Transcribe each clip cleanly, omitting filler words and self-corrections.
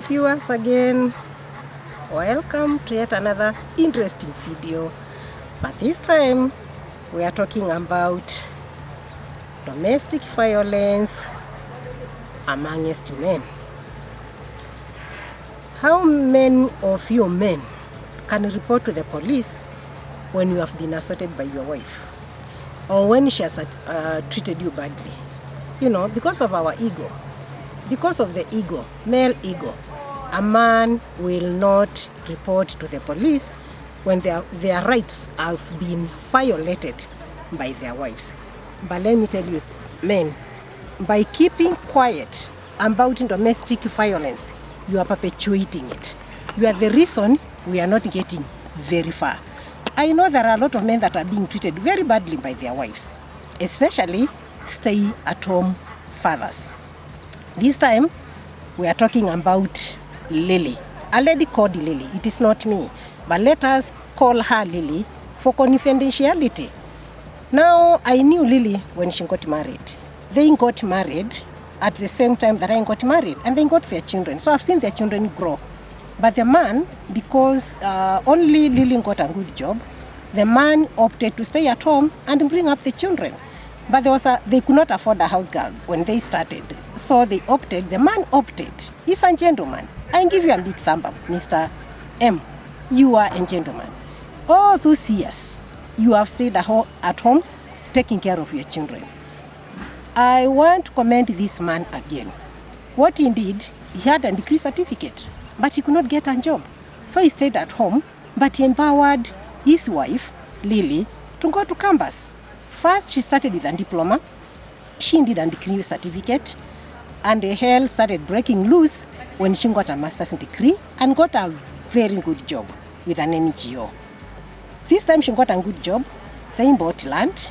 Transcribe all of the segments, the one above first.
Viewers again, welcome to yet another interesting video, but this time we are talking about domestic violence amongst men. How many of you men can report to the police when you have been assaulted by your wife or when she has treated you badly? You know, because of our ego, because of the ego, male ego, a man will not report to the police when their rights have been violated by their wives. But let me tell you, men, by keeping quiet about domestic violence, you are perpetuating it. You are the reason we are not getting very far. I know there are a lot of men that are being treated very badly by their wives, especially stay-at-home fathers. This time, we are talking about Lily, a lady called Lily. It is not me, but let us call her Lily for confidentiality. Now, I knew Lily when she got married. They got married at the same time that I got married, and they got their children. So I've seen their children grow. But the man, because only Lily got a good job, the man opted to stay at home and bring up the children. But they could not afford a house girl when they started. So the man opted. He's a gentleman. I give you a big thumb up, Mr. M. You are a gentleman. All those years, you have stayed at home, taking care of your children. I want to commend this man again. What he did, he had a degree certificate, but he could not get a job. So he stayed at home, but he empowered his wife, Lily, to go to campus. First, she started with a diploma. She did a degree certificate, and the hell started breaking loose when she got a master's degree and got a very good job with an NGO. This time she got a good job. They bought land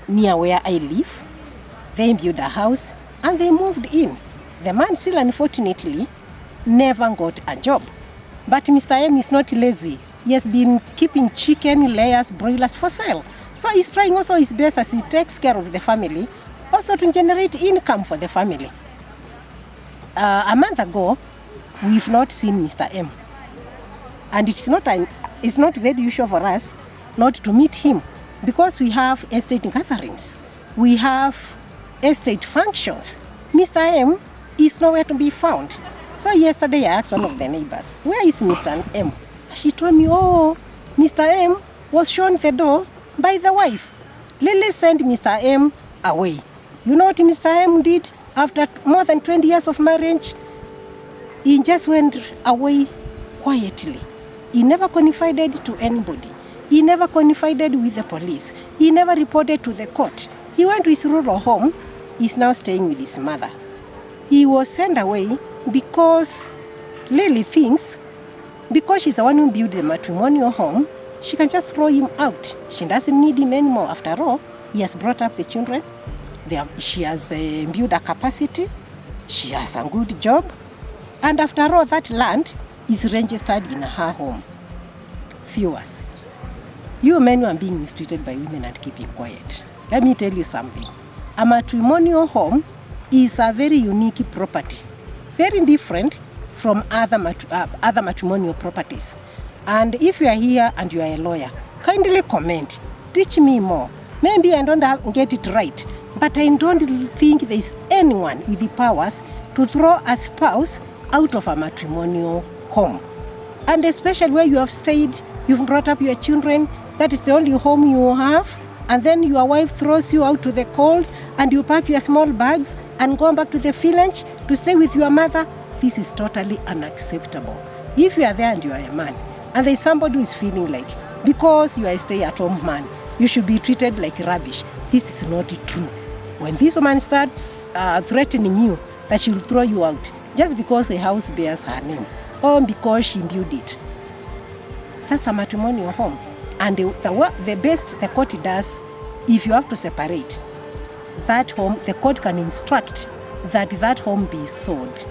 near where I live. They built a house and they moved in. The man still, unfortunately, never got a job. But Mr. M is not lazy. He has been keeping chicken, layers, broilers for sale. So he's trying also his best as he takes care of the family, also to generate income for the family. A month ago, we've not seen Mr. M. And it's not very usual for us not to meet him because we have estate gatherings. We have estate functions. Mr. M is nowhere to be found. So yesterday I asked one of the neighbors, where is Mr. M? She told me, oh, Mr. M was shown the door by the wife. Lily sent Mr. M away. You know what Mr. M did? After more than 20 years of marriage, he just went away quietly. He never confided to anybody. He never confided with the police. He never reported to the court. He went to his rural home. He's now staying with his mother. He was sent away because Lily thinks, because she's the one who built the matrimonial home, she can just throw him out. She doesn't need him anymore. After all, he has brought up the children. She has built a capacity. She has a good job. And after all, that land is registered in her home. Viewers, you men who are being mistreated by women and keeping quiet, let me tell you something. A matrimonial home is a very unique property, very different from other matrimonial properties. And if you are here and you are a lawyer, kindly comment, teach me more. Maybe I don't get it right, but I don't think there is anyone with the powers to throw a spouse out of a matrimonial home. And especially where you have stayed, you've brought up your children, that is the only home you have, and then your wife throws you out to the cold, and you pack your small bags and go back to the village to stay with your mother. This is totally unacceptable. If you are there and you are a man, and there is somebody who is feeling like, because you are a stay-at-home man, you should be treated like rubbish, this is not true. When this woman starts threatening you that she will throw you out just because the house bears her name or because she built it, that's a matrimonial home. And the best the court does, if you have to separate that home, the court can instruct that home be sold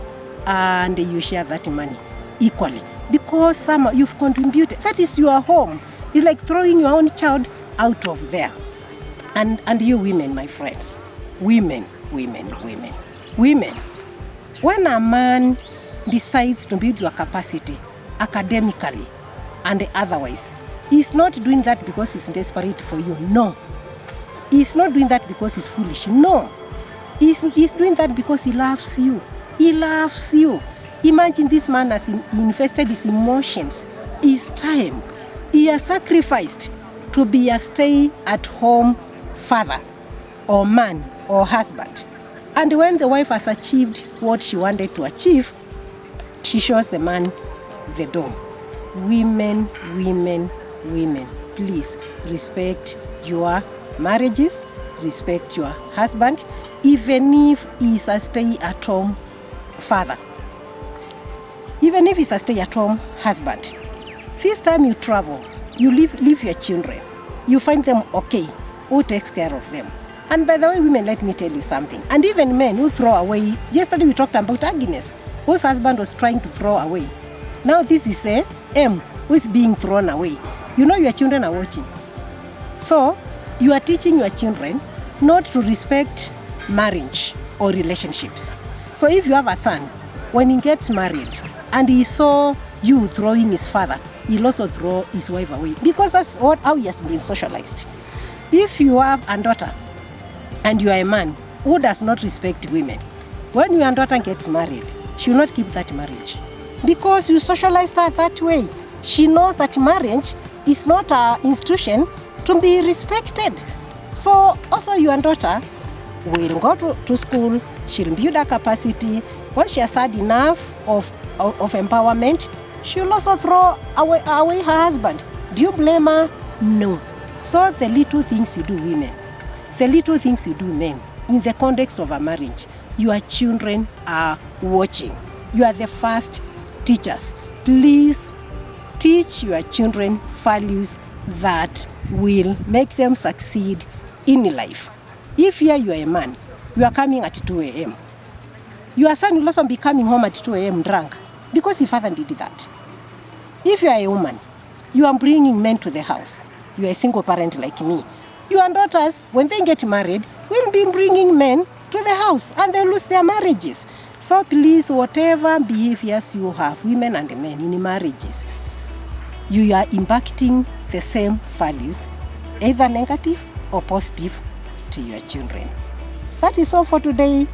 and you share that money equally. Because you've contributed, that is your home. It's like throwing your own child out of there. And you women, my friends, women. When a man decides to build your capacity academically and otherwise, he's not doing that because he's desperate for you. No. He's not doing that because he's foolish. No. He's doing that because he loves you. He loves you. Imagine this man has invested his emotions, his time. He has sacrificed to be a stay-at-home father or man or husband. And when the wife has achieved what she wanted to achieve, she shows the man the door. Women, please respect your marriages, respect your husband, even if he's a stay-at-home father, even if he's a stay-at-home husband. This time you travel, you leave your children, you find them okay, who takes care of them? And by the way, women, let me tell you something. And even men who throw away. Yesterday we talked about Agnes, whose husband was trying to throw away. Now this is a M who is being thrown away. You know your children are watching. So you are teaching your children not to respect marriage or relationships. So if you have a son, when he gets married and he saw you throwing his father, he'll also throw his wife away, because that's how he has been socialized. If you have a daughter and you are a man who does not respect women, when your daughter gets married, she will not keep that marriage, because you socialized her that way. She knows that marriage is not an institution to be respected. So also your daughter will go to school, she'll build her capacity. When she has had enough of empowerment, she'll also throw away her husband. Do you blame her? No. So the little things you do, women, the little things you do, men, in the context of a marriage, your children are watching. You are the first teachers. Please teach your children values that will make them succeed in life. If here you are a man, you are coming at 2 a.m. Your son will also be coming home at 2 a.m. drunk, because his father did that. If you are a woman, you are bringing men to the house. You are a single parent like me. Your daughters, when they get married, will be bringing men to the house, and they lose their marriages. So please, whatever behaviors you have, women and men in marriages, you are impacting the same values, either negative or positive, to your children. That is all for today,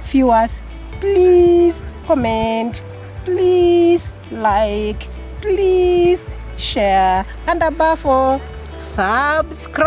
viewers. Please comment, please like, please share, and above all, subscribe.